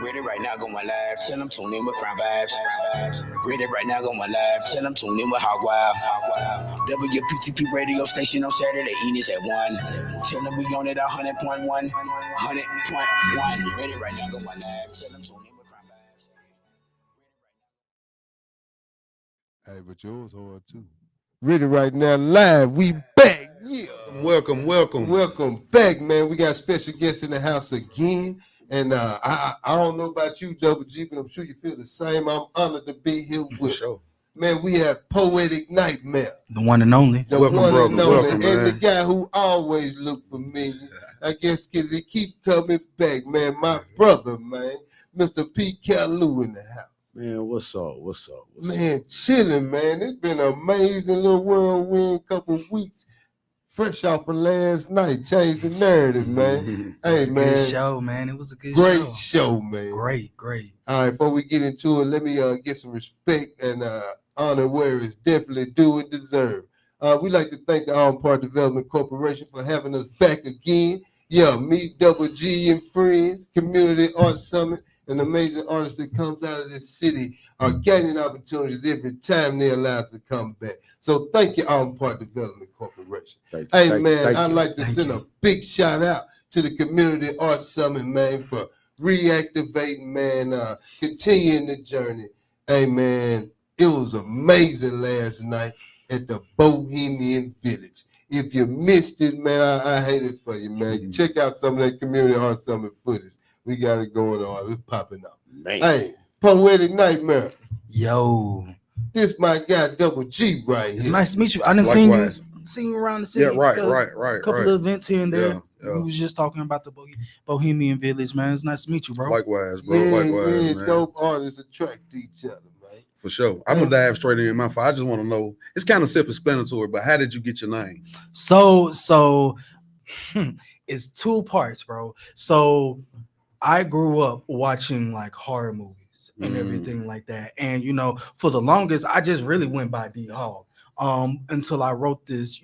Ready right now, going live. Tell them tune in with Prime Vibes. Ready right now, going live. Tell them tune in with HoggWyld. WPTP radio station on Saturday evenings at 1. Tell them we on it at 100.1. 100.1. Ready right now, going live. Tell them tune in with Prime Vibes. Hey, but yours hard too. Ready right now, live. We back. Yeah. Welcome. Welcome back, man. We got special guests in the house again. And I don't know about you, Double G, but I'm sure you feel the same. I'm honored to be here with. Sure. Man, we have Poetic Nightmare. The one and only. Welcome, brother. Welcome, man. And the guy who always look familiar. I guess because he keep coming back, man. My brother, man. Mr. P. Calou in the house. Man, what's up? Man, chilling, man. It's been an amazing little whirlwind couple of weeks. Fresh off of last night. Changed the narrative, man. Hey, man. Good show, man. It was a good Great show, man. Great. All right, before we get into it, let me get some respect and honor where it's definitely due and deserved. We'd like to thank the All Part Development Corporation for having us back again. Yeah, me, Double G, and friends, Community Art Summit, and amazing artists that comes out of this city are gaining opportunities every time they're allowed to come back. So thank you, All Part Development Corporation. I'd like to send a big shout out to the Community Art Summit, man, for reactivating, man, continuing the journey. Hey, man, it was amazing last night at the Bohemian Village. If you missed it, man, I hate it for you, man. Check out some of that Community Art Summit footage. We got it going on. It's popping up. Man. Hey, Poetic Nightmare. Yo. This my guy, Double G, right here. It's nice to meet you. I done seen you around the city. Yeah, right. Couple of events here and there. Yeah. We was just talking about the Bohemian Village, man. It's nice to meet you, bro. Likewise, bro. Man. Man. Dope artists attract each other, man. For sure. I'm gonna dive straight in my I just want to know. It's kind of self-explanatory, but how did you get your name? So it's two parts, bro. So I grew up watching like horror movies and everything like that. And, you know, for the longest, I just really went by D Hogg until I wrote this,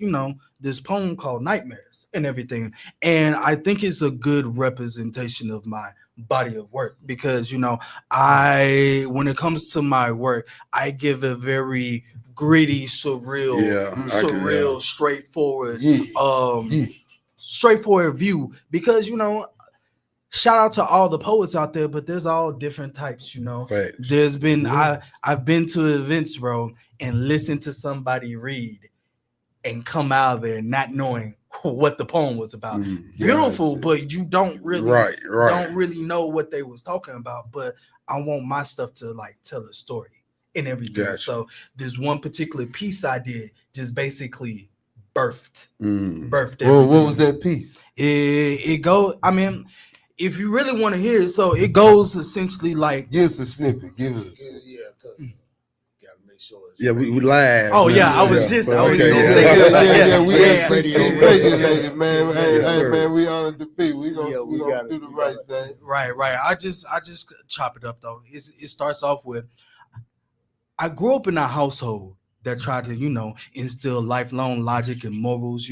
this poem called Nightmares and everything. And I think it's a good representation of my body of work because, when it comes to my work, I give a very gritty, surreal, straightforward view because, shout out to all the poets out there, but there's all different types, Facts. There's been I've been to events, bro, and listened to somebody read and come out of there not knowing what the poem was about. Beautiful, but you don't really don't really know what they was talking about. But I want my stuff to like tell a story and everything. Gotcha. So this one particular piece I did just basically birthed. Well, what was that piece? It goes. I mean, if you really want to hear it, so it goes essentially like. Give us a snippet. Give us. Gotta make sure. Yeah, we live. Oh man. Yeah, I was just thinking. We FCC regulated, man. Hey, man, we honored to be. We gonna do the right thing. Right. I just chop it up though. It starts off with. I grew up in a household that tried to, instill lifelong logic and morals,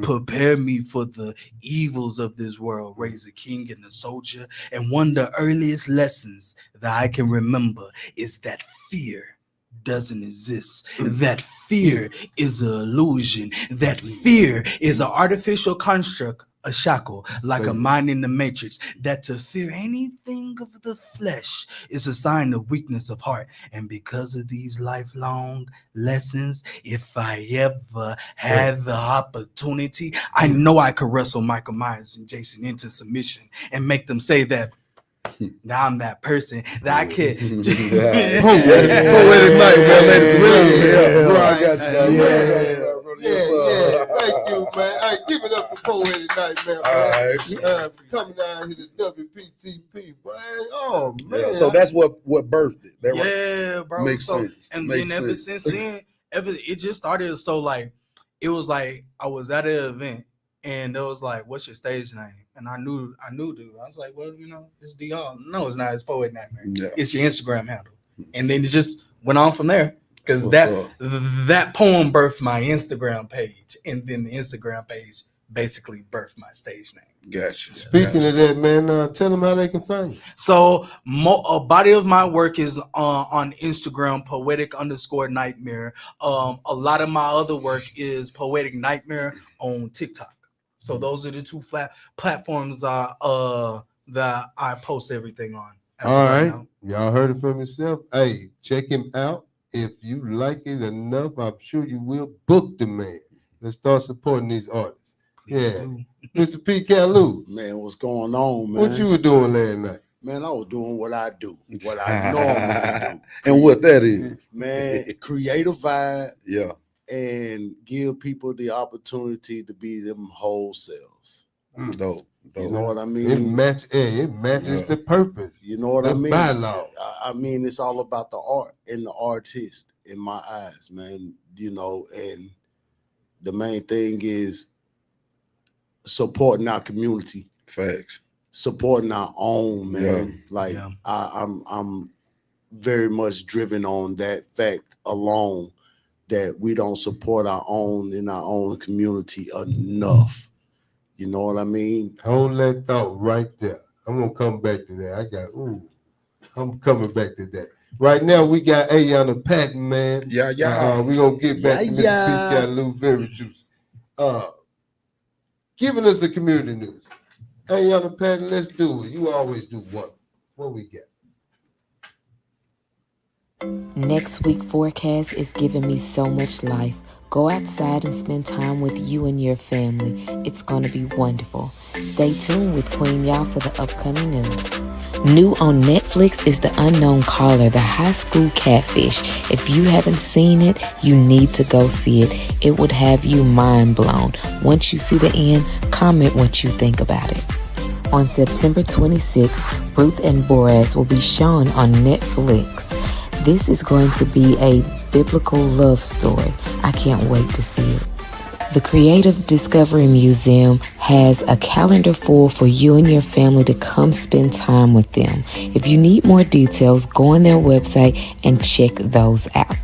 prepare me for the evils of this world, raise a king and a soldier. And one of the earliest lessons that I can remember is that fear doesn't exist. That fear is an illusion. That fear is an artificial construct, a shackle, like a mind in the matrix, that to fear anything of the flesh is a sign of weakness of heart. And because of these lifelong lessons, if I ever had the opportunity, I know I could wrestle Michael Myers and Jason into submission and make them say that now I'm that person that I could. Poetic night, man. Thank you, man. All right, give it up for Poetic Night, man. Coming down here to WPTP, man. Oh, man. Yeah, so that's what birthed it. That bro. Makes sense. And then ever since then, it just started. So like, it was like I was at an event and it was like, "What's your stage name?" And I knew, dude. I was like, "Well, it's DR." No, it's not. It's Poet Nightmare. Yeah. It's your Instagram handle. And then it just went on from there. Because that poem birthed my Instagram page, and then the Instagram page basically birthed my stage name. Gotcha. Speaking of that, man, tell them how they can find you. So a body of my work is on Instagram, poetic_nightmare. A lot of my other work is Poetic Nightmare on TikTok. So those are the two platforms that I post everything on. All right, y'all heard it from yourself. Hey, check him out. If you like it enough, I'm sure you will book the man. Let's start supporting these artists. Please Yeah, do. Mr. P. Kalu, Man, what's going on, man? what you were doing last night? Man, I was doing what I do, what I normally do. And what that is. Man, creative vibe Yeah. and give people the opportunity to be them whole selves. Dope. You know what I It mean? matches the purpose. You know what the I mean? bylaw. I mean, it's all about the art and the artist in my eyes, man. You know, and the main thing is supporting our community, Facts. supporting our own, man. Like Yeah. I'm very much driven on that fact alone, that we don't support our own in our own community enough. You know what I mean? Hold that thought right there. I'm gonna come back to that. I'm coming back to that. Right now we got Ayana Patton, man. Yeah. We're gonna get back to Mr. Yeah. P. Kalu very juicy. Giving us the community news. Ayana Patton, let's do it. You always do what? What we got? Next week forecast is giving me so much life. Go outside and spend time with you and your family. It's going to be wonderful. Stay tuned with Queen Y'all for the upcoming news. New on Netflix is The Unknown Caller, the high school catfish. If you haven't seen it, you need to go see it. It would have you mind blown. Once you see the end, comment what you think about it. On September 26th, Ruth and Boaz will be shown on Netflix. This is going to be a biblical love story. I can't wait to see it. The Creative Discovery Museum has a calendar full for you and your family to come spend time with them. If you need more details, go on their website and check those out.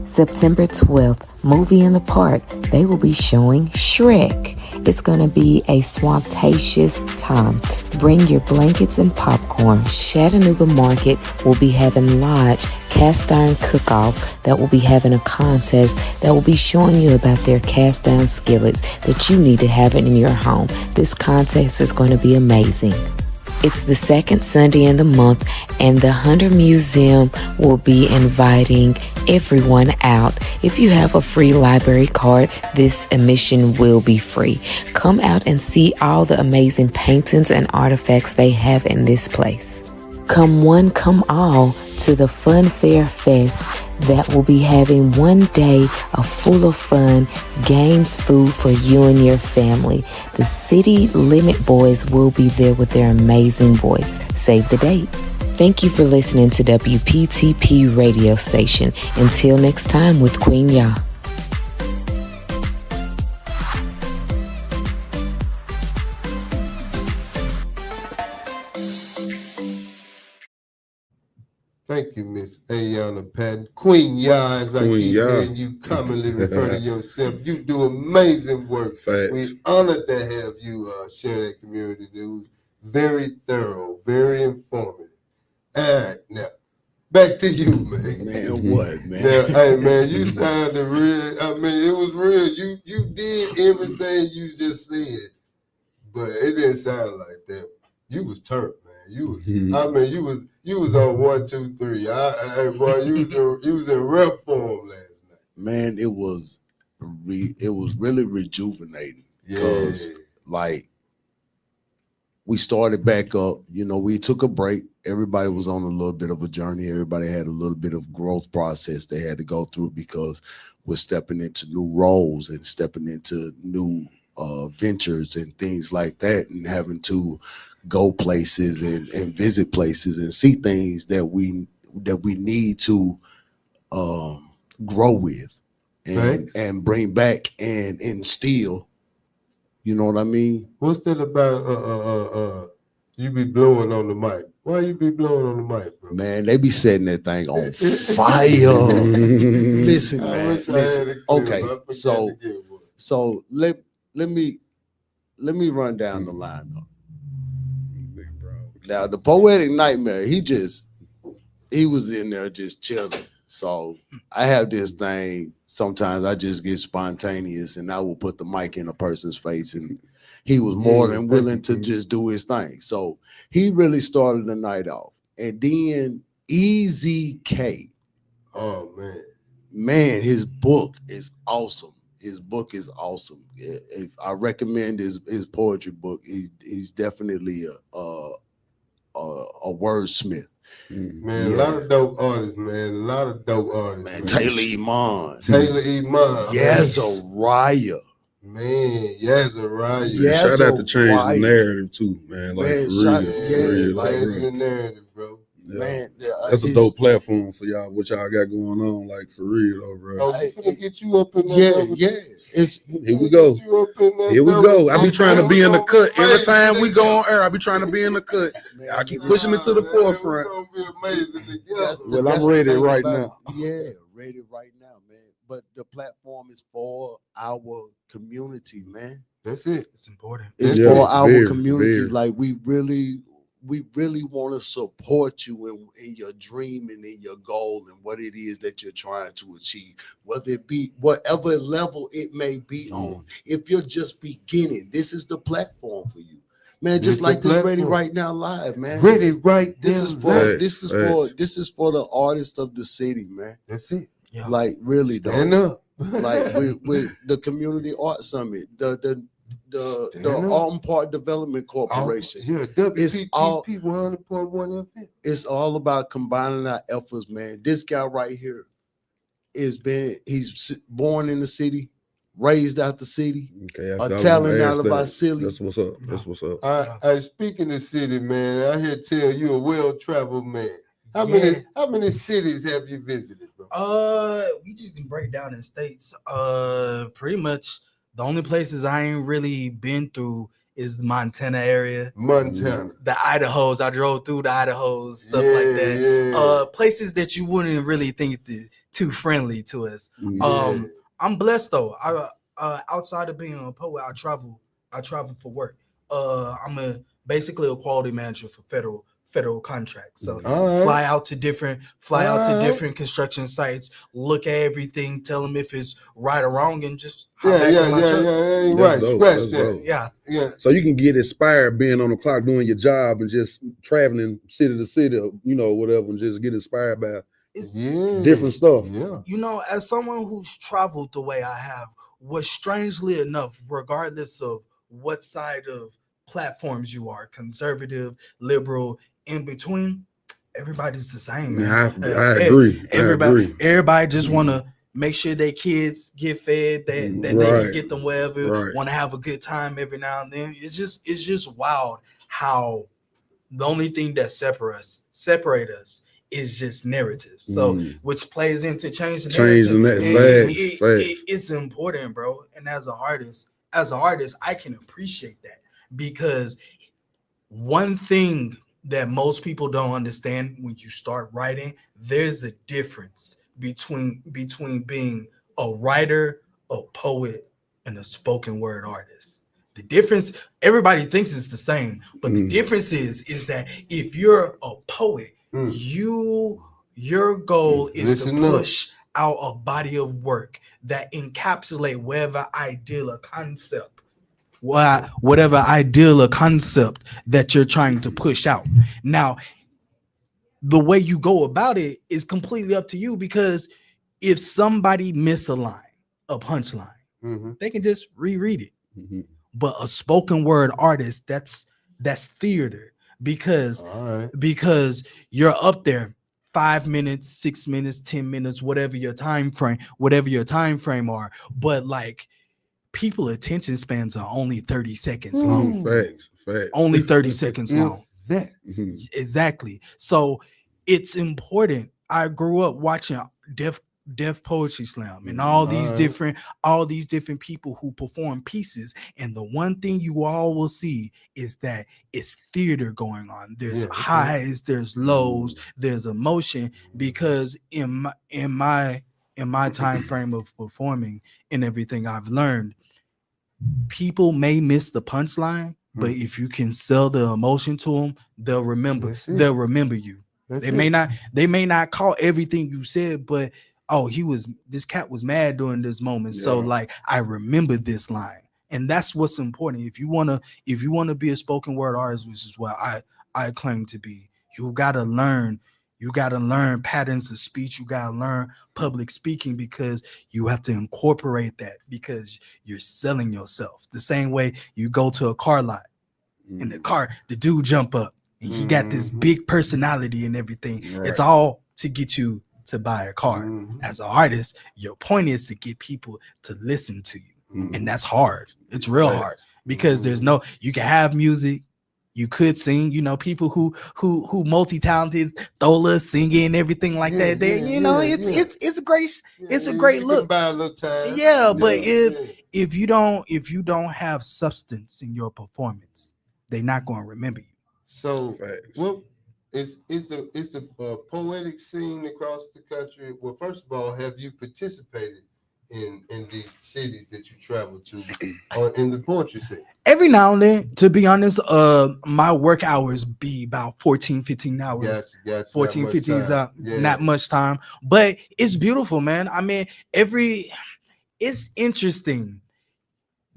September 12th, Movie in the Park. They will be showing Shrek. It's going to be a swamptacious time. Bring your blankets and popcorn. Chattanooga Market will be having Lodge Cast Iron Cook-Off that will be having a contest that will be showing you about their cast iron skillets that you need to have in your home. This contest is going to be amazing. It's the second Sunday in the month, and the Hunter Museum will be inviting everyone out. If you have a free library card, this admission will be free. Come out and see all the amazing paintings and artifacts they have in this place. Come one, come all to the Fun Fair Fest that will be having one day full of fun, games, food for you and your family. The City Limit Boys will be there with their amazing voice. Save the date. Thank you for listening to WPTP radio station. Until next time with Queen Ya. Thank you, Miss Ayana Patton. Queen Ya, as I Queen keep Ya. hearing you commonly refer to yourself. You do amazing work. Facts. We're honored to have you share that community news. Very thorough, very informative. All right, now, back to you, man. Man, what, man? Now, hey, man, you sounded real. I mean, it was real. You did everything you just said, but it didn't sound like that. You was turned, man. You was. I mean, you was on 1, 2, 3. Boy, you was in rep form last night. Man, it was really rejuvenating, Yeah. because like we started back up. You know, we took a break. Everybody was on a little bit of a journey. Everybody had a little bit of growth process they had to go through, because we're stepping into new roles and stepping into new ventures and things like that, and having to go places and visit places and see things that we need to grow with and bring back and instill. You know what I mean? What's that about? You be blowing on the mic. Why you be blowing on the mic, bro? Man, they be setting that thing on fire. Listen, I man. wish I had Listen. a clip. Okay, I forgot to get one. so let me let me run down the lineup. Now the Poetic Nightmare, he was in there just chilling. So I have this thing. Sometimes I just get spontaneous, and I will put the mic in a person's face, and he was more than willing to just do his thing. So he really started the night off, and then Easy K. Oh Man, his book is awesome. His book is awesome. If I recommend his poetry book, he's definitely a wordsmith. man, a lot of dope artists, man. A lot of dope artists. Man, Taylor Iman. Yazariah. Man, Yazariah. Yeah, shout out to Change the Narrative too, man. Like Man, for real, like, Change the narrative, bro. Yeah. Man, that's a dope platform for y'all. What y'all got going on, like for real, though, bro. Oh, we finna get you up in there. Here we go. Here we go. I be trying to be in the cut every time we go on air. I be trying to be in the cut. I keep pushing it to the forefront. Well, I'm ready right now. Yeah, ready right now, man. But the platform is for our community, man. That's it. It's important. It's for our community. Like we really want to support you in your dream and in your goal and what it is that you're trying to achieve, whether it be whatever level it may be on. If you're just beginning, this is the platform for you, man. Just like this Ready Right Now Live, man. This is for the artists of the city, man. That's it. Yeah. Like really, though. Stand up. Like with the Community Art Summit, the Alton Park Development Corporation. WPT 100.1 FM. It's all about combining our efforts, man. This guy right here he's born in the city, raised out the city, a talent out of our city. That's what's up. That's what's up. I speaking of city, man, I hear tell you a well-traveled man. How many cities have you visited, bro? We just can break down in states. Pretty much the only places I ain't really been through is the Montana area. The Idahos. I drove through the Idahos, stuff like that. Yeah. Places that you wouldn't really think too friendly to us. Yeah. I'm blessed though. Outside of being a poet, I travel for work. I'm basically a quality manager for federal contracts. So fly out to different construction sites, look at everything, tell them if it's right or wrong, and just right. Scratch that. Yeah. So you can get inspired being on the clock doing your job and just traveling city to city, whatever, and just get inspired by different stuff. Yeah. As someone who's traveled the way I have, was strangely enough, regardless of what side of platforms you are, conservative, liberal, in between, everybody's the same, man. I agree. Everybody just want to make sure their kids get fed, that they can get them wherever, want to have a good time every now and then. It's just wild how the only thing that separate us is just narratives. So which plays into changing that. It's important, bro. And as an artist, I can appreciate that, because one thing that most people don't understand when you start writing, there's a difference between being a writer, a poet, and a spoken word artist. The difference, everybody thinks it's the same, but the difference is that if you're a poet, your goal is to push out a body of work that encapsulate whatever ideal or concept that you're trying to push out. Now, the way you go about it is completely up to you, because if somebody miss a line, a punchline, they can just reread it. But a spoken word artist, that's theater, because you're up there 5 minutes, 6 minutes, 10 minutes, whatever your time frame are, but like people attention spans are only 30 seconds long. Facts. Only 30 seconds long. Exactly. So it's important. I grew up watching Def Poetry Slam and all these different people who perform pieces, and the one thing you all will see is that it's theater going on. There's highs, there's lows, there's emotion, because in my time frame of performing and everything I've learned, people may miss the punchline, but if you can sell the emotion to them, they'll remember. They'll remember you. They may not call everything you said, but this cat was mad during this moment. Yeah. So like, I remember this line. And that's what's important. If you wanna be a spoken word artist, which is what I claim to be, you gotta learn patterns of speech. You gotta learn public speaking, because you have to incorporate that, because you're selling yourself. The same way you go to a car lot, in the car, the dude jump up and he got this big personality and everything. Right. It's all to get you to buy a car. As an artist, your point is to get people to listen to you. And that's hard. It's real hard, because you can have music, you could sing, people who multi-talented, Thola singing and everything like that. It's great. It's a great look. Can buy a little time. But if you don't have substance in your performance, they're not going to remember you. So, well, is the poetic scene across the country? Well, first of all, have you participated in these cities that you travel to, or in the poetry scene? Every now and then, to be honest, my work hours be about 14, 15 hours. Gotcha. 14, 15 is not much time, but it's beautiful, man. I mean, it's interesting.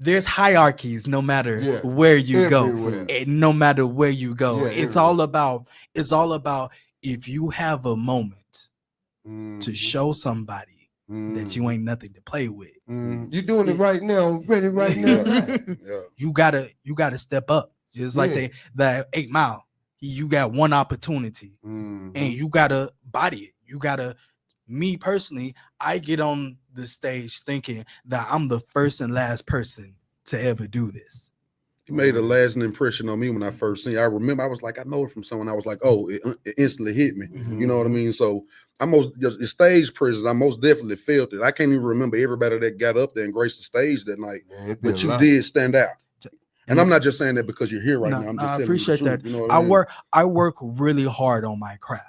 There's hierarchies no matter where you go. And no matter where you go. It's all about if you have a moment to show somebody that you ain't nothing to play with. You're doing it right now, ready right now. You gotta step up. Just like the 8 Mile. You got one opportunity and you gotta body it. Me personally, I get on the stage thinking that I'm the first and last person to ever do this. You made a lasting impression on me when I first seen you. I remember I was like, I know it from someone. I was like, oh, it instantly hit me. You know what I mean? So the stage presence, I most definitely felt it. I can't even remember everybody that got up there and graced the stage that night, but you did stand out. And I'm not just saying that because you're here right now. I'm just telling you. I appreciate that. You know what I work really hard on my craft.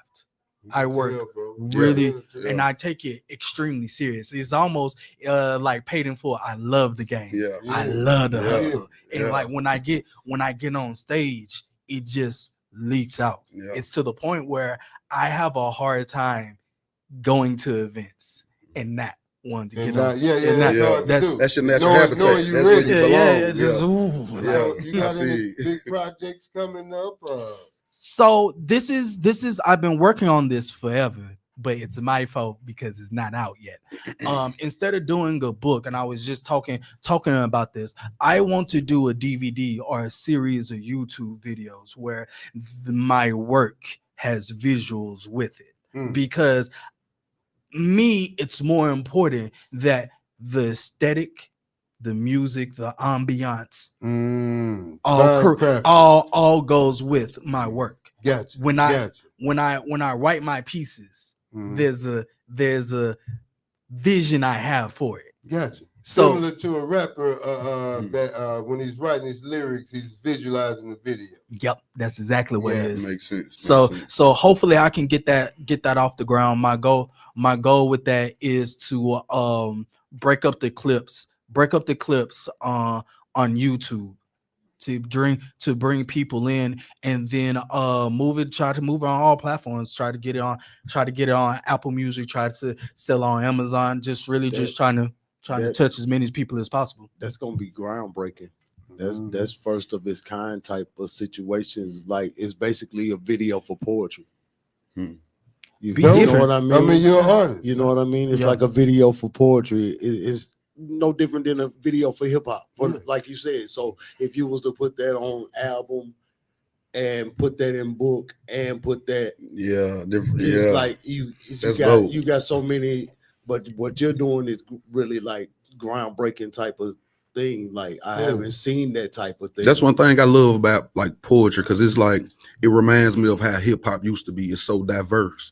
I work really, and I take it extremely serious. It's almost like paid in full. I love the game. I love the hustle, and like when I get on stage, it just leaks out. It's to the point where I have a hard time going to events and not wanting to get on. That's your natural habitat. That's where you belong. You got any big projects coming up? So this is I've been working on this forever, but it's my fault because it's not out yet. Instead of doing a book, and I was just talking about this, I want to do a DVD or a series of YouTube videos where my work has visuals with it. Because it's more important that the aesthetic, the music, the ambiance, all goes with my work. Gotcha. When I write my pieces, there's a vision I have for it. Gotcha. So, similar to a rapper that when he's writing his lyrics, he's visualizing the video. Yep, that's exactly what it is. Makes sense. So hopefully I can get that off the ground. My goal with that is to break up the clips on YouTube to bring people in, and then try to move it on all platforms, try to get it on Apple Music, try to sell on Amazon, just trying to touch as many people as possible. That's gonna be groundbreaking. That's first of its kind type of situations. Like, it's basically a video for poetry. You know what I mean? I mean, you're an artist. You know what I mean? It's like a video for poetry. It's no different than a video for hip hop, like you said. So if you was to put that on album and put that in book and put that, it's like you got so many. But what you're doing is really like groundbreaking type of thing. Like, I haven't seen that type of thing. That's one thing I love about like poetry, because it's like it reminds me of how hip hop used to be. It's so diverse.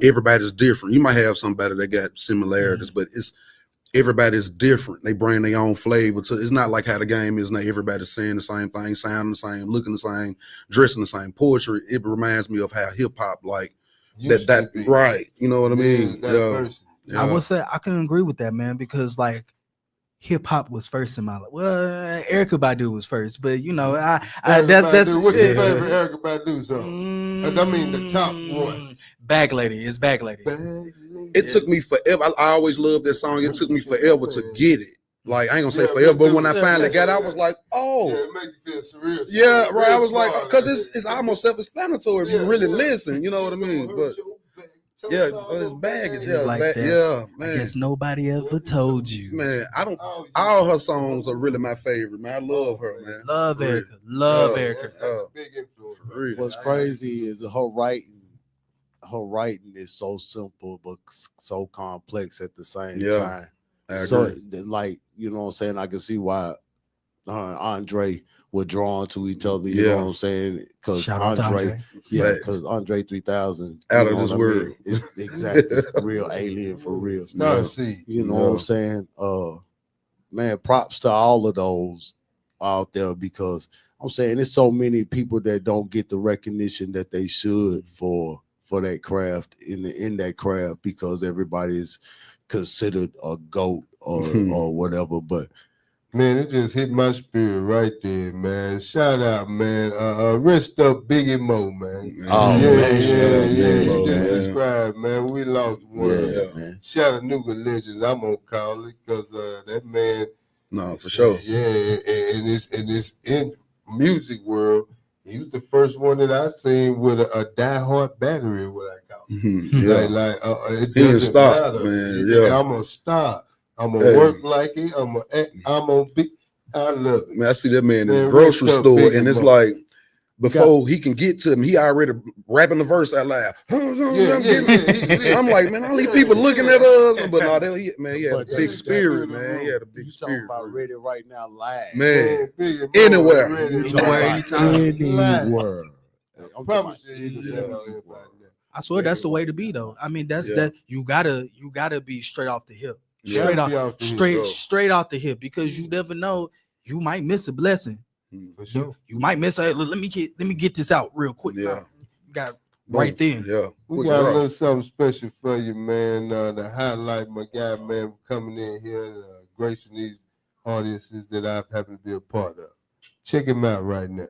Everybody's different. You might have somebody that got similarities, but everybody's different. They bring their own flavor to. It's not like how the game is now. Everybody's saying the same thing, sounding the same, looking the same, dressing the same. Poetry, it reminds me of how hip hop like that right. You know what I mean? I would say I can agree with that, man, because like hip hop was first in my life. Well, Erykah Badu was first, but you know, that's what's your favorite Erykah Badu song? I mean, the top one. Bag Lady. It's Bag Lady. It took me forever. I always loved that song. It took me forever to get it. Like, I ain't gonna say forever, but when I finally got it, I was like, oh. Yeah, it make you feel surreal. Yeah, right. I was like, because it's almost self-explanatory if you really listen. You know what I mean? But yeah, but it's baggage. Yeah, like that. Yeah, man. I guess nobody ever told you. Man, I don't. All her songs are really my favorite. Man, I love her, man. Love Erykah. Love Erykah. Big influence. What's crazy is her writing. Her writing is so simple but so complex at the same time. So, like, you know what I'm saying? I can see why Andre were drawn to each other. You know what I'm saying? Because Andre 3000 out of this world, exactly, real alien for real. You know what I'm saying? Man, props to all of those out there, because I'm saying there's so many people that don't get the recognition that they should for that craft in that craft, because everybody's considered a GOAT or whatever. But man, it just hit my spirit right there, man. Shout out, man. Rest up, Biggie Mo, man. Oh, yeah. You just described, man. We lost one. Man. Shout out Nuka Legends, I'm gonna call it, because that man. No, for sure. Yeah, and it's in music world. He was the first one that I seen with a die-hard battery, what I call it. It doesn't matter, man. Yeah, I'm gonna stop. I'm gonna work like it. I'm gonna be. I love it. Man, I see that man in the grocery store, and it's like, before he can get to him, he already rapping the verse out loud. I'm like, man, all these people looking at us, but no, he had a big spirit, man. He had a big spirit. You talking about Ready Right Now live, man. Anywhere. I promise you. I swear that's the way to be, though. I mean, that you gotta be straight off the hip, straight off the hip, because you never know, you might miss a blessing. For sure. You might miss it. Let me get this out real quick. Yeah. You got right then. Yeah. We got a little something special for you, man. To highlight my guy, man, coming in here, gracing these audiences that I've happened to be a part of. Check him out right now.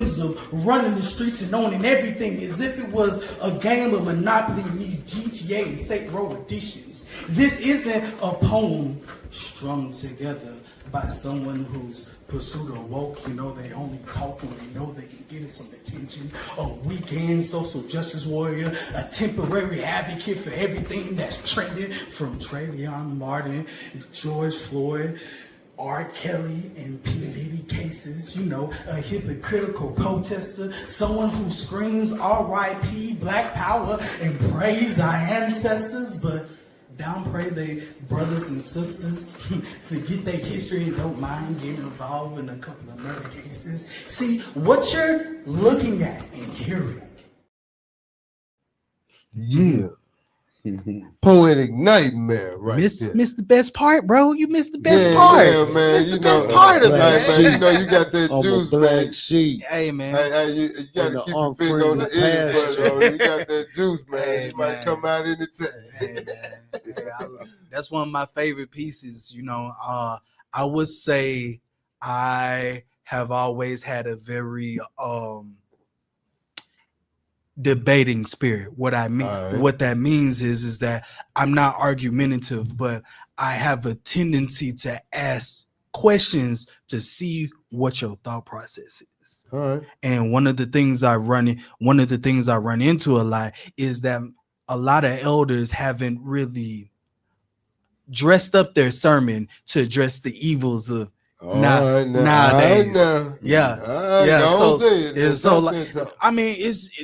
Of running the streets and owning everything as if it was a game of Monopoly meets GTA and Saint Row editions. This isn't a poem strung together by someone whose pursuit of woke, they only talk when they know they can get some attention. A weekend social justice warrior, a temporary advocate for everything that's trending, from Trayvon Martin, George Floyd, R. Kelly, and P. Diddy cases, a hypocritical protester, someone who screams R.I.P. Black Power and praise our ancestors, but downplay their brothers and sisters, forget their history and don't mind getting involved in a couple of murder cases. See, what you're looking at and hearing. Yeah. Poetic nightmare, right? Missed the best part, bro. You missed the best part. Yeah, man. Missed the best part of it. Man, you got that juice, black man. sheep. Hey, man. You got to keep your finger on the edge, bro. You got that juice, man. Hey, you might come out anytime. Hey, man. That's one of my favorite pieces. I would say I have always had a very debating spirit. What I mean, what that means is that I'm not argumentative, but I have a tendency to ask questions to see what your thought process is. All right. And one of the things I run into a lot is that a lot of elders haven't really dressed up their sermon to address the evils of nowadays.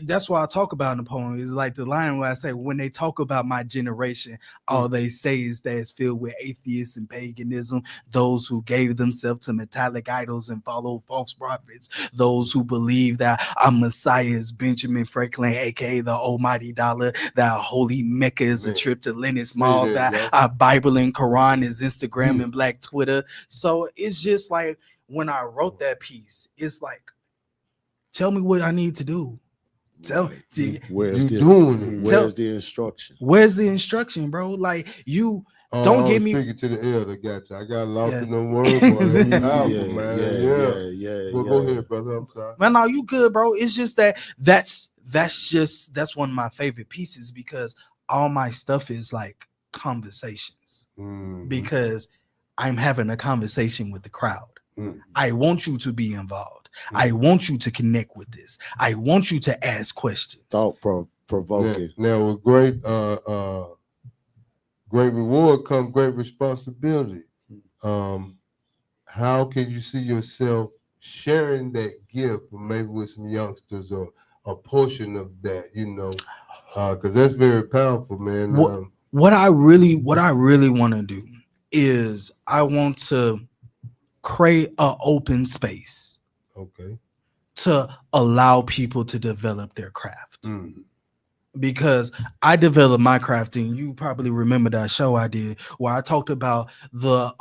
That's why I talk about in the poem. It's like the line where I say, when they talk about my generation, all they say is that it's filled with atheists and paganism, those who gave themselves to metallic idols and followed false prophets, those who believe that our Messiah is Benjamin Franklin, aka the almighty dollar, that holy Mecca is a trip to Leonard's Mall, that our Bible and Quran is Instagram and Black Twitter. So it's just like, when I wrote that piece, it's like, tell me what I need to do. Tell me. Where's the instruction? Where's the instruction, bro? Like, you Don't get me. Speaking to the elder, gotcha. I got lost in them words, boy. That's powerful, man. Yeah. Well, go ahead, brother. I'm sorry. Man, no, you good, bro. It's just that's one of my favorite pieces because all my stuff is like conversations. Because I'm having a conversation with the crowd. I want you to be involved. I want you to connect with this. I want you to ask questions. Thought provoking. Now, with great reward comes great responsibility. How can you see yourself sharing that gift, maybe with some youngsters, or a portion of that? Because that's very powerful, man. What I really want to do is I want to create an open space. Okay. To allow people to develop their craft. Because I developed my craft, and you probably remember that show I did where I talked about the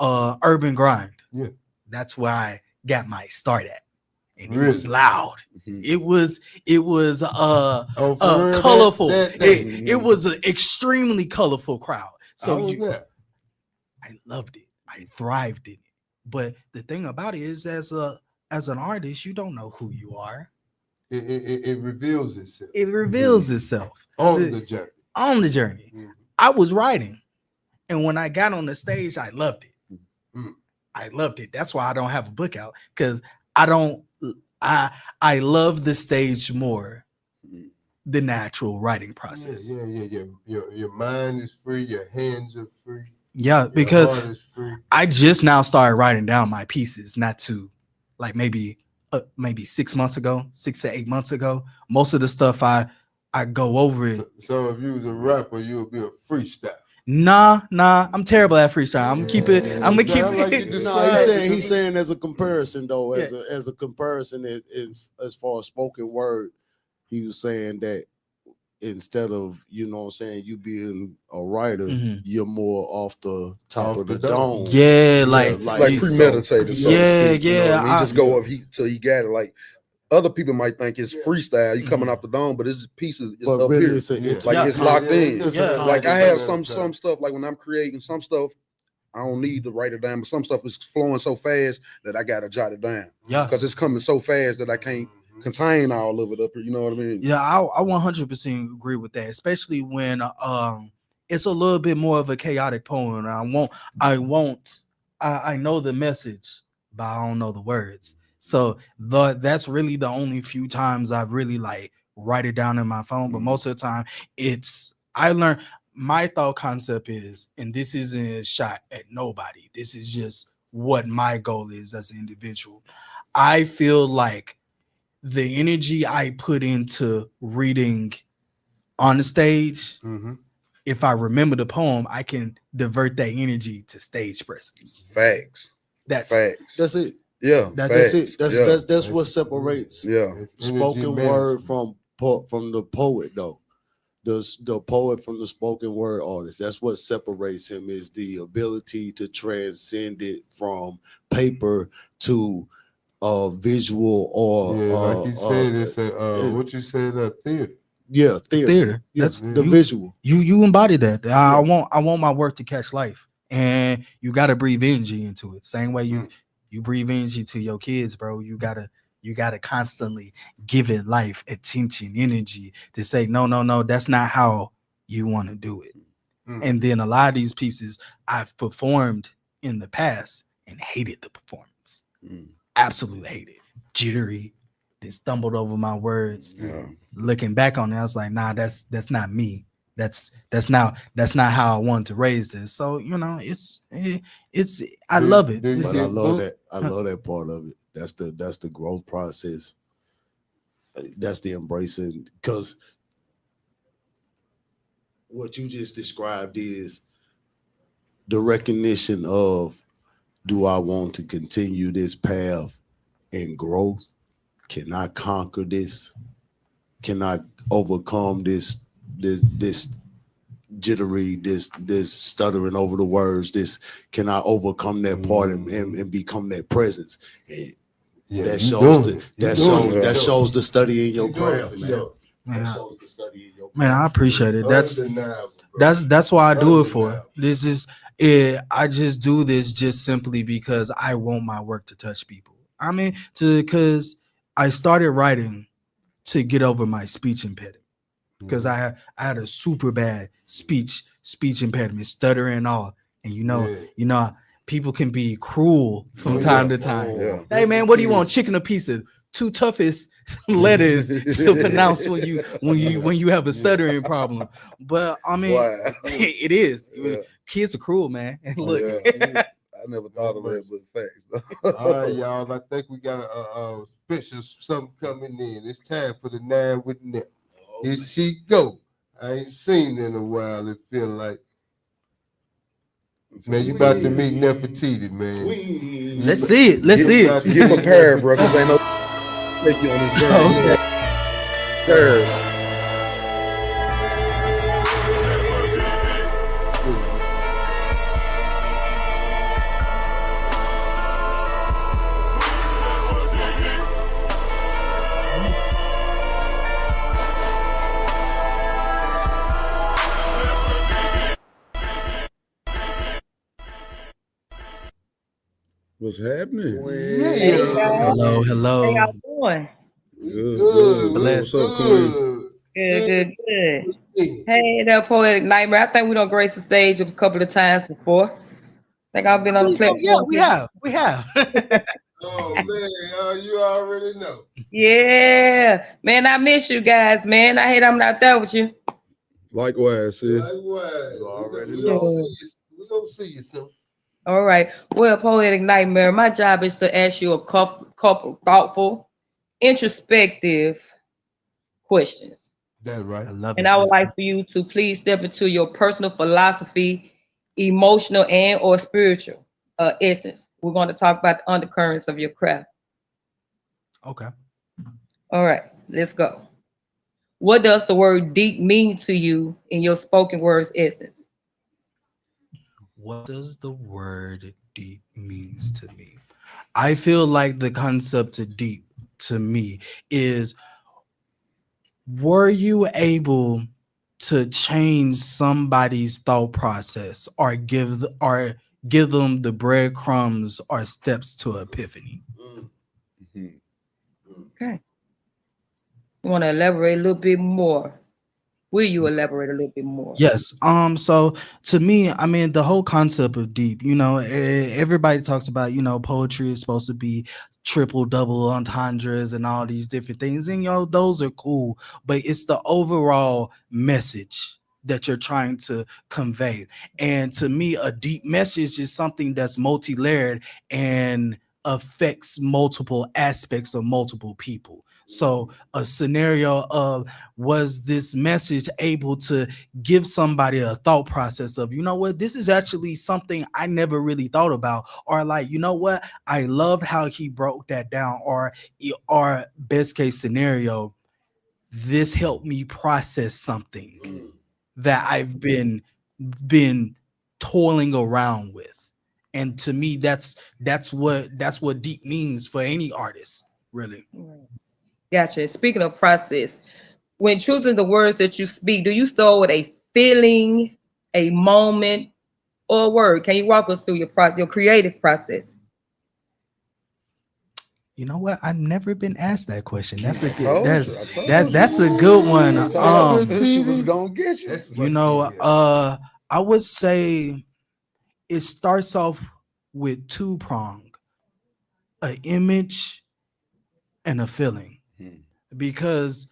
urban grind. Yeah. That's where I got my start at. And it was loud. It was colorful. It was an extremely colorful crowd. So I loved it. I thrived in it. But the thing about it is, as an artist, you don't know who you are. It reveals itself. It reveals itself on the journey. On the journey. I was writing, and when I got on the stage, I loved it. I loved it. That's why I don't have a book out, because I love the stage more than the actual writing process. Yeah. Your mind is free. Your hands are free. Yeah, because I just now started writing down my pieces, not to like maybe 6 months ago, 6 to 8 months ago. Most of the stuff I go over it. So if you was a rapper, you would be a freestyle. Nah, I'm terrible at freestyle. I'm gonna keep it. No, he's saying as a comparison though, as a comparison as far as spoken word, he was saying that instead of, you being a writer, you're more off the top of the dome. Yeah, like premeditated. Yeah. He just go up till he got it. Like other people might think it's freestyle. You coming off the dome, but this piece is up really here. It's locked in. Like I have some stuff. Like when I'm creating some stuff, I don't need to write it down. But some stuff is flowing so fast that I gotta jot it down. Yeah, because it's coming so fast that I can't contain all of it up here. You know what I mean? Yeah, I 100% agree with that, especially when it's a little bit more of a chaotic poem. I know the message, but I don't know the words. So that's really the only few times I've really like write it down in my phone. But most of the time, I learned my thought concept is, and this isn't a shot at nobody. This is just what my goal is as an individual. I feel like the energy I put into reading on the stage, if I remember the poem, I can divert that energy to stage presence. Facts. That's it. Yeah, that's it. That's what separates spoken word from the poet though. The poet from the spoken word artist. That's what separates him, is the ability to transcend it from paper to visual or like you said, it's what you said, theater. Yeah, theater. That's the visual. You embody that. I want my work to catch life, and you got to breathe energy into it. Same way you breathe energy to your kids, bro. You gotta constantly give it life, attention, energy to say no. That's not how you want to do it. And then a lot of these pieces I've performed in the past and hated the performance. Absolutely hated. Jittery. Then stumbled over my words. Looking back on it, I was like, nah, that's not me. That's not how I wanted to raise this. So it's I love it. But I love that. I love that part of it. That's the growth process. That's the embracing, because what you just described is the recognition of, do I want to continue this path in growth? Can I conquer this? Can I overcome this jittery, this stuttering over the words? Can I overcome that part and become that presence? And that shows the study in your craft, man. Man, I appreciate it. That's what I do it for. This is I just do this just simply because I want my work to touch people. I mean, because I started writing to get over my speech impediment, because I had a super bad speech impediment, stuttering and all. And people can be cruel from time to time. Yeah. Hey man, what do you want? Chicken or pizza? Two toughest letters to pronounce when you have a stuttering problem. But I mean, Wow. it is. Yeah. Kids are cruel, man. And Oh, look, yeah. I never thought of that, but facts. All right, y'all. I think we got a special something coming in. It's time for the 9 with Nip. Here she go. I ain't seen her in a while. It feel like, man, you about to meet Nefertiti, man. let's see it. Let's see it. Get prepared, bro, because ain't no take you on this journey. Third. What's happening? Hey, guys. Hello, How hello. y'all doing? Good. Bless. What's up, Queen? Good. Hey there, Poetic Nightmare. I think we done graced the stage a couple of times before. I think I've been on the platform. Yeah, we have. Oh man, you already know. Yeah, man, I miss you guys, man. I hate I'm not there with you. Likewise, sis. Likewise. You already We know. gonna see you soon. All right. Well, Poetic Nightmare, my job is to ask you a couple thoughtful, introspective questions. That's right. I love it. And I would like for you to please step into your personal philosophy, emotional and or spiritual essence. We're going to talk about the undercurrents of your craft. Okay. All right, let's go. What does the word deep mean to you in your spoken words essence? What does the word deep means to me? I feel like the concept of deep to me is, were you able to change somebody's thought process or give them the breadcrumbs or steps to epiphany? Okay. You want to elaborate a little bit more? Will you elaborate a little bit more? Yes. So to me, I mean, the whole concept of deep, everybody talks about, poetry is supposed to be triple, double entendres and all these different things. And, those are cool, but it's the overall message that you're trying to convey. And to me, a deep message is something that's multi-layered and affects multiple aspects of multiple people. So a scenario of, was this message able to give somebody a thought process of, this is actually something I never really thought about, or like, I loved how he broke that down, or best case scenario, this helped me process something that I've been toiling around with. And to me, that's what deep means for any artist, really. Gotcha. Speaking of process, when choosing the words that you speak, do you start with a feeling, a moment, or a word? Can you walk us through your creative process? You know what? I've never been asked that question. That's a told good. you. That's a good one. She was gonna get you. I would say it starts off with two-prong, an image and a feeling. Because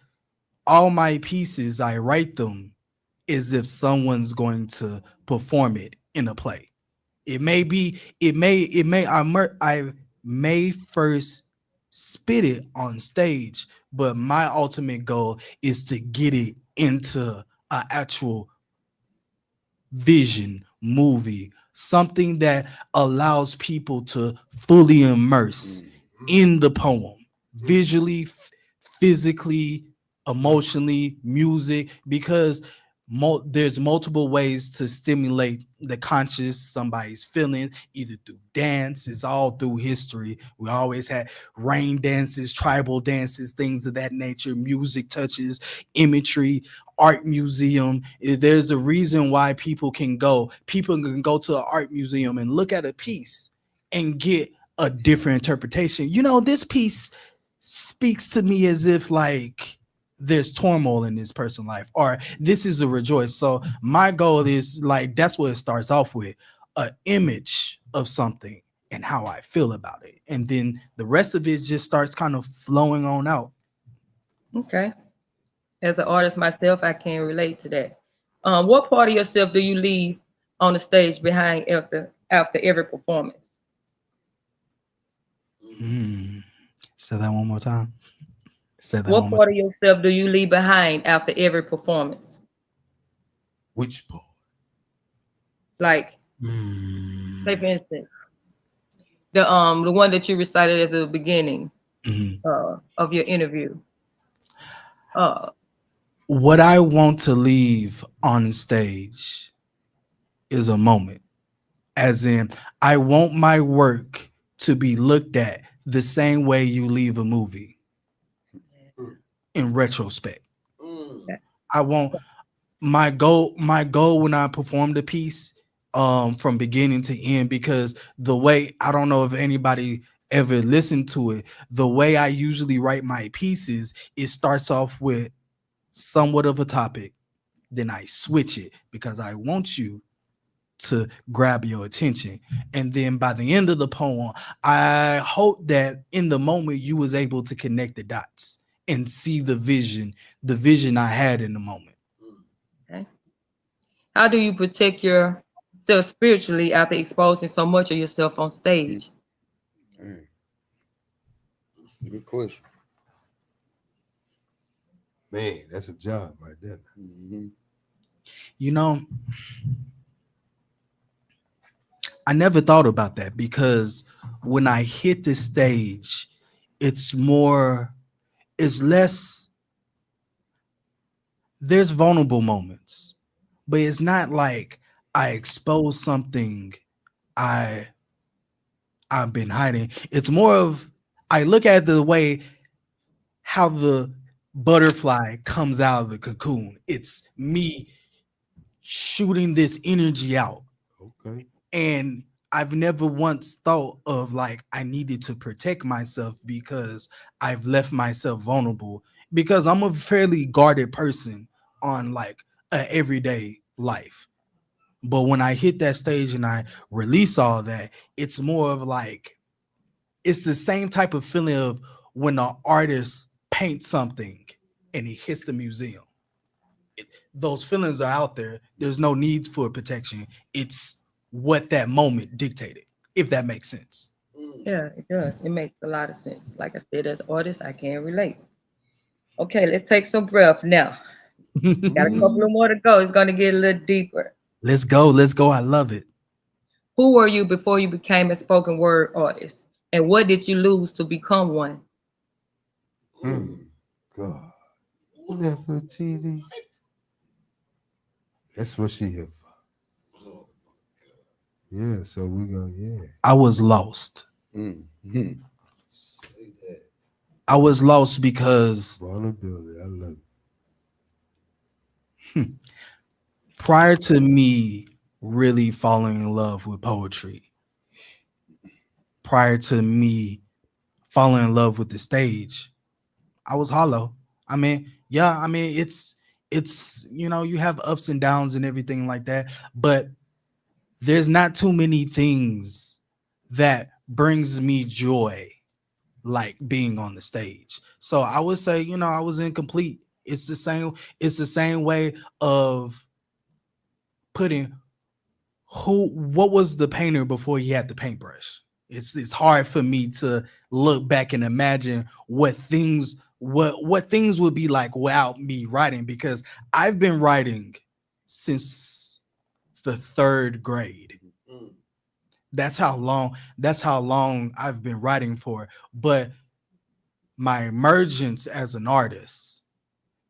all my pieces, I write them as if someone's going to perform it in a play. I may first spit it on stage, but my ultimate goal is to get it into an actual vision movie, something that allows people to fully immerse in the poem, visually, physically, emotionally, music, because there's multiple ways to stimulate the conscious, somebody's feeling, either through dance. It's all through history. We always had rain dances, tribal dances, things of that nature, music touches, imagery, art museum. There's a reason why people can go to an art museum and look at a piece and get a different interpretation. This piece speaks to me as if like there's turmoil in this person's life, or this is a rejoice. So my goal is like, that's what it starts off with, an image of something and how I feel about it. And then the rest of it just starts kind of flowing on out. Okay. As an artist myself, I can relate to that. What part of yourself do you leave on the stage behind after every performance? Say that one more time. What part of yourself do you leave behind after every performance? Which part? Like, say for instance, the one that you recited at the beginning of your interview. What I want to leave on stage is a moment. As in, I want my work to be looked at the same way you leave a movie in retrospect. I want my goal when I perform the piece from beginning to end, because the way, I don't know if anybody ever listened to it, the way I usually write my pieces, it starts off with somewhat of a topic, then I switch it because I want you to grab your attention. And then by the end of the poem, I hope that in the moment you was able to connect the dots and see the vision I had in the moment. Okay. How do you protect yourself spiritually after exposing so much of yourself on stage? Good question. Man, that's a job right there. I never thought about that, because when I hit the stage, it's less, there's vulnerable moments, but it's not like I expose something I've been hiding. It's more of, I look at the way how the butterfly comes out of the cocoon. It's me shooting this energy out. Okay. And I've never once thought of like I needed to protect myself because I've left myself vulnerable, because I'm a fairly guarded person on like an everyday life. But when I hit that stage and I release all that, it's more of like, it's the same type of feeling of when an artist paints something and it hits the museum. Those feelings are out there. There's no need for protection. It's what that moment dictated, if that makes sense. Yeah, it does. It makes a lot of sense. Like I said, as an artist, I can relate. Okay, let's take some breath now. Got a couple of more to go. It's going to get a little deeper. Let's go. I love it. Who were you before you became a spoken word artist? And what did you lose to become one? God. Nefertiti. That's what she here for. Yeah, so we're going, I was lost. I was lost because vulnerability. I love it. Prior to me really falling in love with poetry, prior to me falling in love with the stage, I was hollow. It's you have ups and downs and everything like that, but there's not too many things that brings me joy like being on the stage. So I would say, I was incomplete. It's the same way of putting what was the painter before he had the paintbrush. It's hard for me to look back and imagine what things would be like without me writing, because I've been writing since the 3rd grade. That's how long I've been writing for. But my emergence as an artist,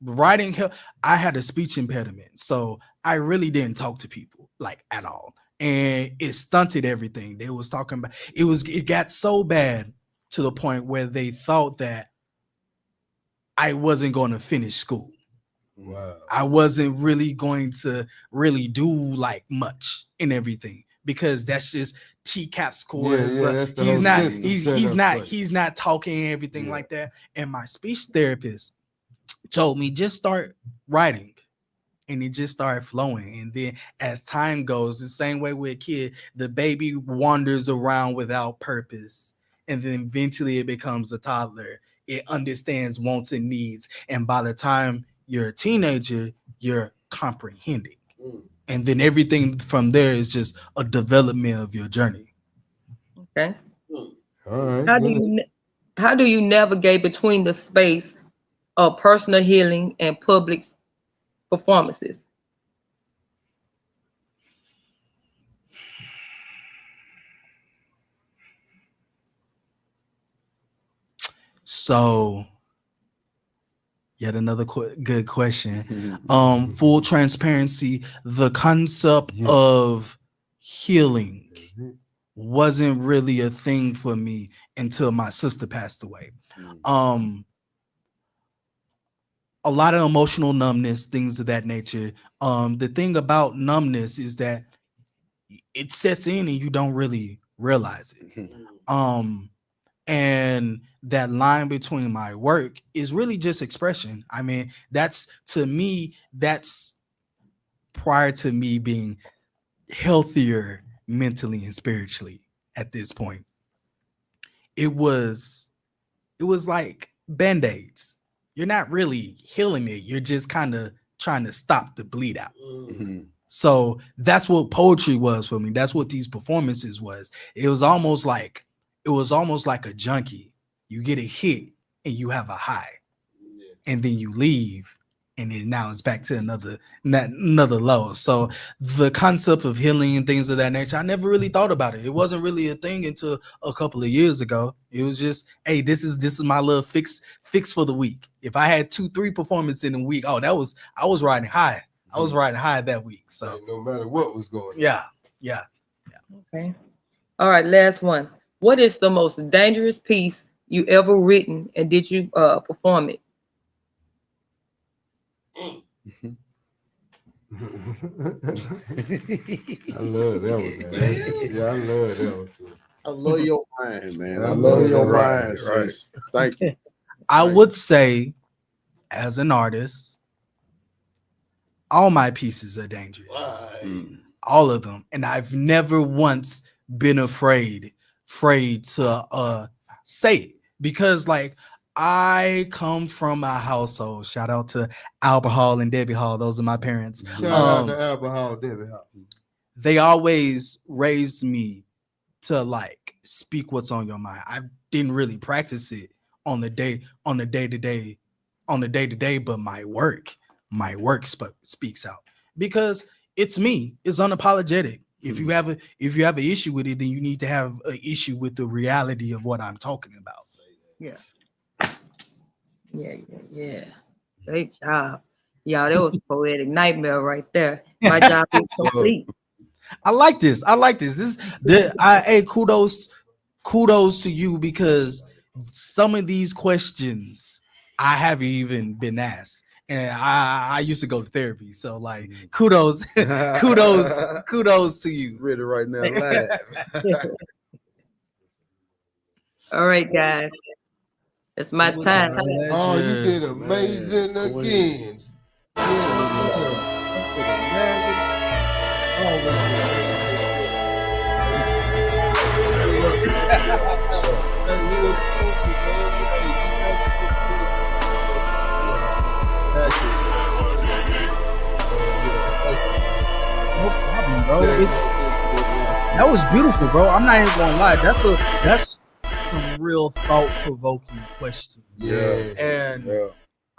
writing, I had a speech impediment, so I really didn't talk to people like at all, and it stunted everything. They was talking about it got so bad to the point where they thought that I wasn't going to finish school. Wow. I wasn't really going to really do like much in everything because that's just TCAP's course. That's the he's whole not system he's set he's up not for you. he's not talking and everything like that. And my speech therapist told me just start writing. And it just started flowing. And then as time goes, the same way with a kid, the baby wanders around without purpose. And then eventually it becomes a toddler. It understands wants and needs. And by the time you're a teenager, you're comprehending. And then everything from there is just a development of your journey. Okay. All right. How do you navigate between the space of personal healing and public performances? So, yet another good question. Full transparency, the concept of healing wasn't really a thing for me until my sister passed away. A lot of emotional numbness, things of that nature. The thing about numbness is that it sets in and you don't really realize it. And that line between my work is really just expression. I mean, that's to me, that's prior to me being healthier mentally and spiritually at this point. It was like band-aids. You're not really healing it. You're just kind of trying to stop the bleed out. So that's what poetry was for me. That's what these performances was. It was almost like a junkie. You get a hit and you have a high, and then you leave, and then now it's back to another low. So the concept of healing and things of that nature, I never really thought about it. It wasn't really a thing until a couple of years ago. It was just, hey, this is my little fix for the week. If I had 2-3 performances in a week, I was riding high. I was riding high that week. So no matter what was going on. Yeah. Okay. All right, last one. What is the most dangerous piece you ever written, and did you perform it? I love that one, man. Yeah, I love that one too. I love your mind, man. I love your mind, sis. Thank you. I would say, as an artist, all my pieces are dangerous. All of them. And I've never once been afraid to say it, because like I come from a household. Shout out to Albert Hall and Debbie Hall. Those are my parents. Shout out to Albert Hall, Debbie Hall. They always raised me to like speak what's on your mind. I didn't really practice it on the day to day, but my work speaks out, because it's me. It's unapologetic. If you have an issue with it, then you need to have an issue with the reality of what I'm talking about. Yeah. Great job. Y'all, that was a poetic nightmare right there. My job is complete. I like this. Hey, kudos to you, because some of these questions I haven't even been asked. And I used to go to therapy. So like kudos to you. Ready right now live. All right, guys. It's my time. Oh, you did amazing again. No problem, bro. That was beautiful, bro. I'm not even gonna lie. That's some real thought-provoking questions.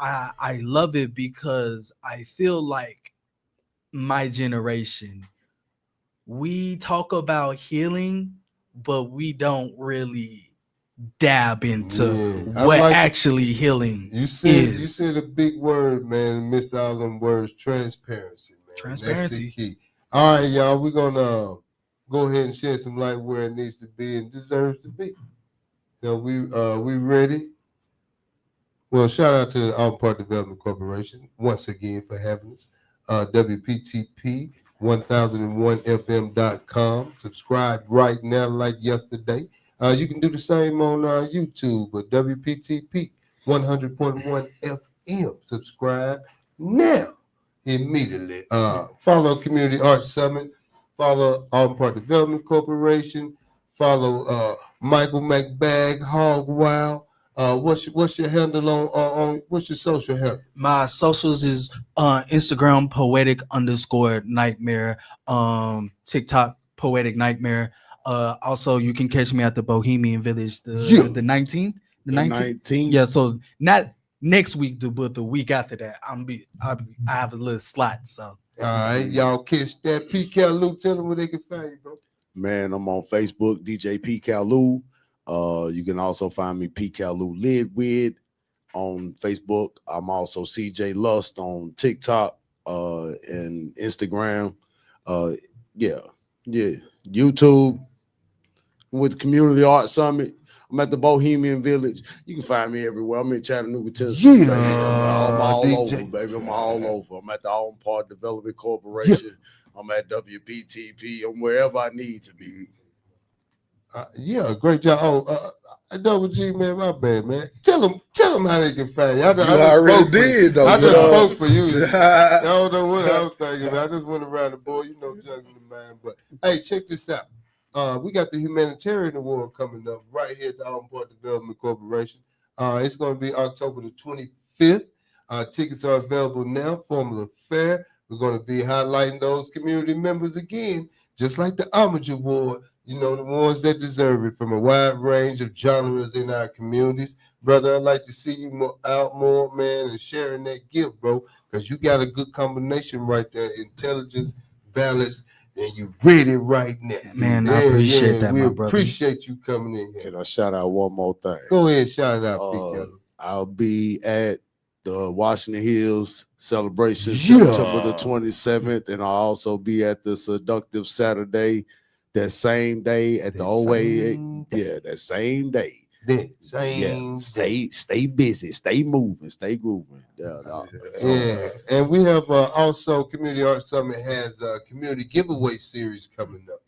I love it, because I feel like my generation, we talk about healing, but we don't really dab into what actually healing is. You said a big word, man. Missed all them words. Transparency, man. Transparency. That's the key. All right, y'all. We're gonna go ahead and shed some light where it needs to be and deserves to be. So we ready? Well, shout out to the Auburn Park Development Corporation once again for having us. WPTP 1001fm.com. Subscribe right now, like yesterday. You can do the same on YouTube, but WPTP 100.1 FM. Subscribe now, immediately. Follow Community Arts Summit. Follow Auburn Park Development Corporation. Follow Michael McBag, HoggWyld. What's your handle on what's your social handle? My socials is Instagram poetic_nightmare, TikTok poetic nightmare. Also you can catch me at the Bohemian Village the 19th. The 19th. Yeah, so not next week, but the week after that. I have a little slot. So all right, y'all catch that. P. Kalu, tell them where they can find you, bro. Man, I'm on Facebook, DJ P. Kalu. You can also find me P. Kalu Lidwid on Facebook. I'm also CJ Lust on TikTok and Instagram. YouTube with the Community Art Summit. I'm at the Bohemian Village. You can find me everywhere. I'm in Chattanooga, Tennessee. Yeah, I'm all DJ. over, baby. I'm all over. I'm at the Auburn Park Development Corporation. Yeah. I'm at WPTP. I'm wherever I need to be. Great job. Double G, man, my bad, man. Tell them how they can find you. I already did, though. I just spoke for you. I don't know what I was thinking. I just went around the board, juggling the mind. But hey, check this out. We got the Humanitarian Award coming up right here at the Auburn Park Development Corporation. It's going to be October the 25th. Tickets are available now. Formula Fair. We're going to be highlighting those community members again, just like the Homage Award. The ones that deserve it from a wide range of genres in our communities. Brother, I'd like to see you out more, man, and sharing that gift, bro, because you got a good combination right there, intelligence, balance, and you ready right now. Man, I appreciate that, my brother. We appreciate you coming in here. Can I shout out one more thing? Go ahead, shout it out, I'll be at the Washington Hills celebration September the 27th, and I'll also be at the Seductive Saturday that same day at the OA. That same day. Stay busy, stay moving, stay grooving. And we have also Community Arts Summit has a community giveaway series coming up.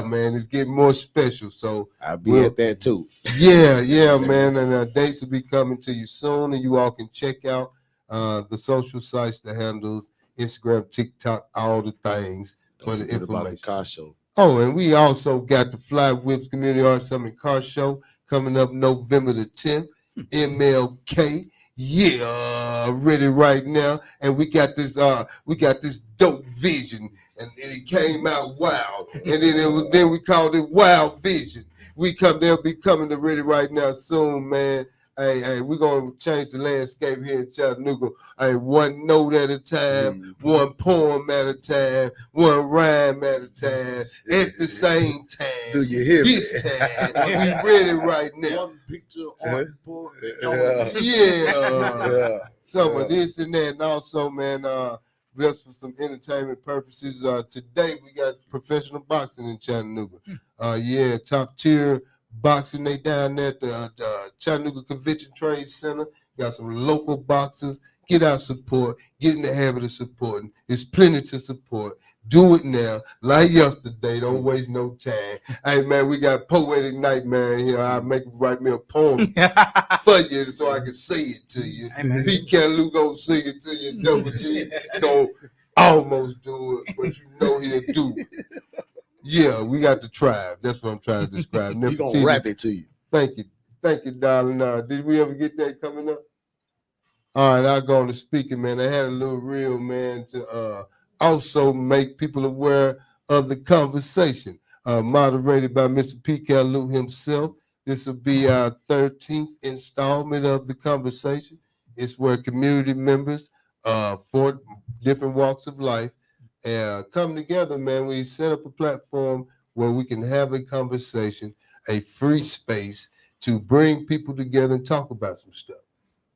Man, it's getting more special. So I'll be at that too. Man, and dates will be coming to you soon, and you all can check out the social sites, the handles, Instagram, TikTok, all the things for the information about the car show. Oh, and we also got the Fly Whips Community Arts Summit Car Show coming up November the 10th. MLK, ready right now. And we got this dope vision, and it came out wild. And then we called it Wild Vision. They'll be coming to ready right now soon, man. Hey, we're gonna change the landscape here in Chattanooga. One note at a time, one poem at a time, one rhyme at a time, at the same time. Do you hear me? This time, we ready right now. One picture on board. Some of this and that, and also, man, just for some entertainment purposes. Today we got professional boxing in Chattanooga. Top tier boxing. They down there at the Chattanooga Convention Trade Center. Got some local boxers. Get out, support. Get in the habit of supporting. There's plenty to support. Do it now. Like yesterday. Don't waste no time. Hey, man, we got Poetic Nightmare here. I'll make him write me a poem for you so I can say it to you. Hey, Pete Kalu gonna sing it to you. Double G gonna almost do it, but you know he'll do it. Yeah, we got the tribe. That's what I'm trying to describe. We're gonna rap it to you. Thank you, darling. Did we ever get that coming up? All right, I'll go on to speaking, man. I had a little reel, man, to also make people aware of the conversation. Moderated by Mr. P. Kalu himself. This will be our 13th installment of the conversation. It's where community members for different walks of life come together, man. We set up a platform where we can have a conversation, a free space to bring people together and talk about some stuff.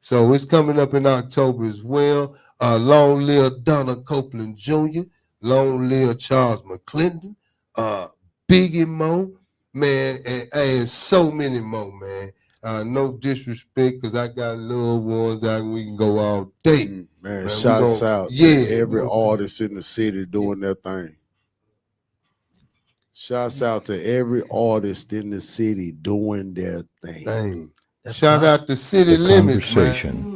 So it's coming up in October as well. Long live Donna Copeland Jr., long live Charles McClendon, Biggie Mo, man, and so many more, man. No disrespect, because I got little ones out and we can go all day. Man, shouts out to every artist in the city doing their thing. Shouts out to every artist in the city doing their thing. Shout out to City Limits, man.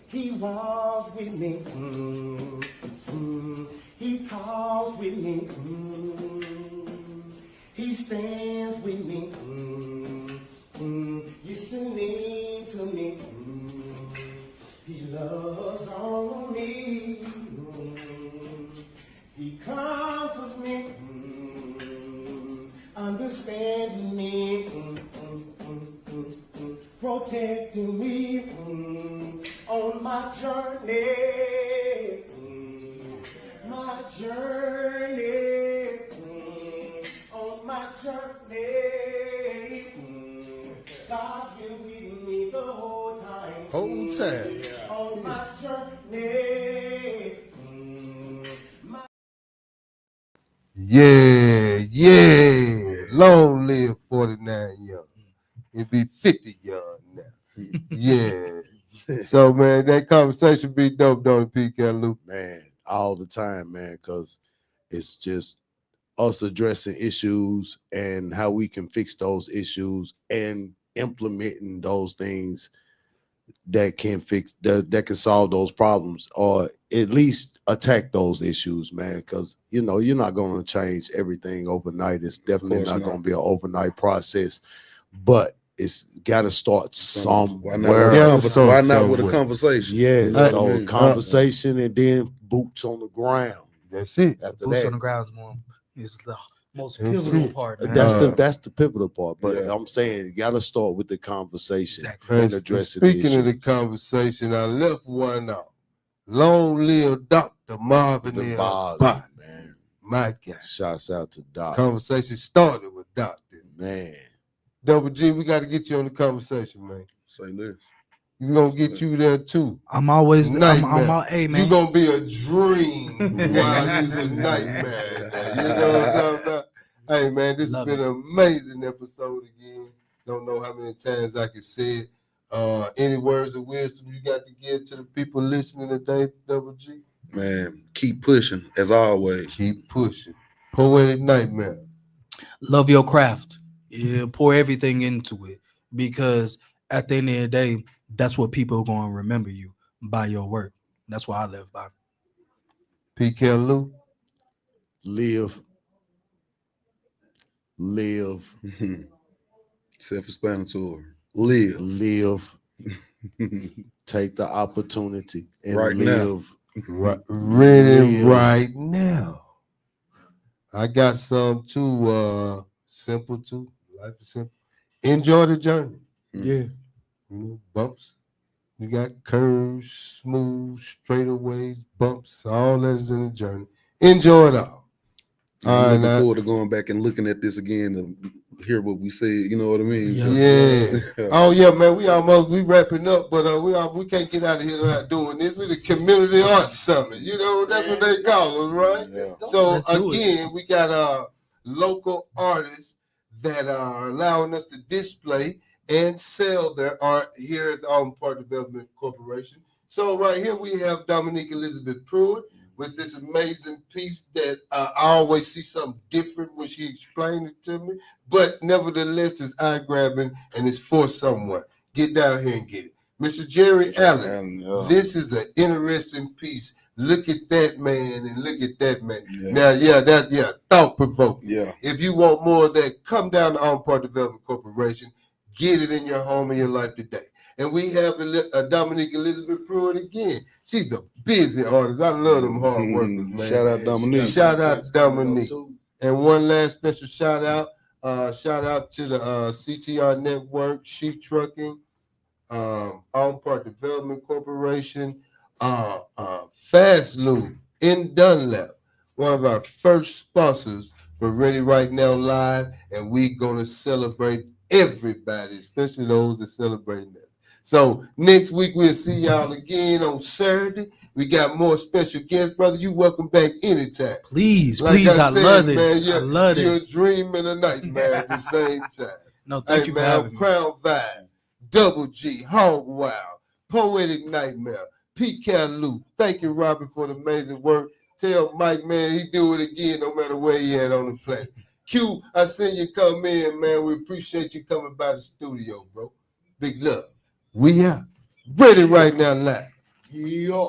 He walks with me. He talks with me. He stands with me. Listening to me. He loves on me. He comforts me. Understanding me. Protecting me on my journey. My journey. On my journey. God's been with me the whole time. On my journey. Yeah. Long live 49 young. It'd be 50 young now. Yeah. So, man, that conversation be dope, don't it, PK Luke? Man, all the time, man, because it's just us addressing issues and how we can fix those issues and implementing those things that can fix that can solve those problems, or at least attack those issues, man, because you're not going to change everything overnight. It's definitely not going to be an overnight process, but it's got to start somewhere. Why not with a conversation? Yeah, so conversation and then boots on the ground. That's it. After boots on the ground is the most pivotal part. Man. That's the pivotal part. But I'm saying you got to start with the conversation and address it. Speaking of the conversation, I left one out. Long live Dr. Marvin L. Bond, man. My God. Shouts out to Doc. Conversation started with Doctor. Man. Double G, we got to get you on the conversation, man. Say this. We're going to get you there too. I'm always hey, man. You're going to be a dream while you're a nightmare. You know what I'm talking about? Hey, man, this has been an amazing episode again. Don't know how many times I can say it. Any words of wisdom you got to give to the people listening today, Double G? Man, keep pushing, as always. Keep pushing. Poetic Nightmare. Love your craft. Yeah, pour everything into it, because at the end of the day, that's what people are going to remember you by your work. That's what I live by. PK Lou. Live. Self-explanatory. Live. Take the opportunity and right live. Ready right now. I got some too simple too. Life is simple. Enjoy the journey. Yeah. Bumps. You got curves, smooth, straightaways, bumps, all that is in the journey. Enjoy it all. I'm looking forward to going back and looking at this again to hear what we said. You know what I mean? Yeah. Oh yeah, man. We wrapping up, but we can't get out of here without doing this. We the Community Arts Summit. You know that's what they call us, right? Yeah. So again, we got local artists that are allowing us to display and sell their art here at the Auburn Park Development Corporation. So right here we have Dominique Elizabeth Pruitt with this amazing piece that I always see something different when she explained it to me, but nevertheless it's eye-grabbing and it's for someone. Get down here and get it. Mr. Jerry Allen, this is an interesting piece. Look at that man and look at that man. Now, thought-provoking. Yeah. If you want more of that, come down to Auburn Park Development Corporation. Get it in your home and your life today. And we have Dominique Elizabeth Pruitt again. She's a busy artist. I love them hard workers, man. Shout out Dominique. Shout out Dominique. And one last special shout out to the CTR Network, Sheep Trucking, Auburn Park Development Corporation, Fast Lube in Dunlap, one of our first sponsors for Ready Right Now Live, and we're going to celebrate everybody, especially those that celebrate that. So next week we'll see y'all again on Saturday. We got more special guests, brother. You welcome back anytime. Please, Like please, I said, love this. Man, I love you're this. a dream and a nightmare at the same time. No, thank you for man, having me. Crown Vibe, Double G, HoggWyld, Poetic Nightmare, Pete Cataloo. Thank you, Robin, for the amazing work. Tell Mike, man, he do it again no matter where he at on the planet. Q, I seen you come in, man. We appreciate you coming by the studio, bro. Big love. We out. Ready right now, live. Yeah.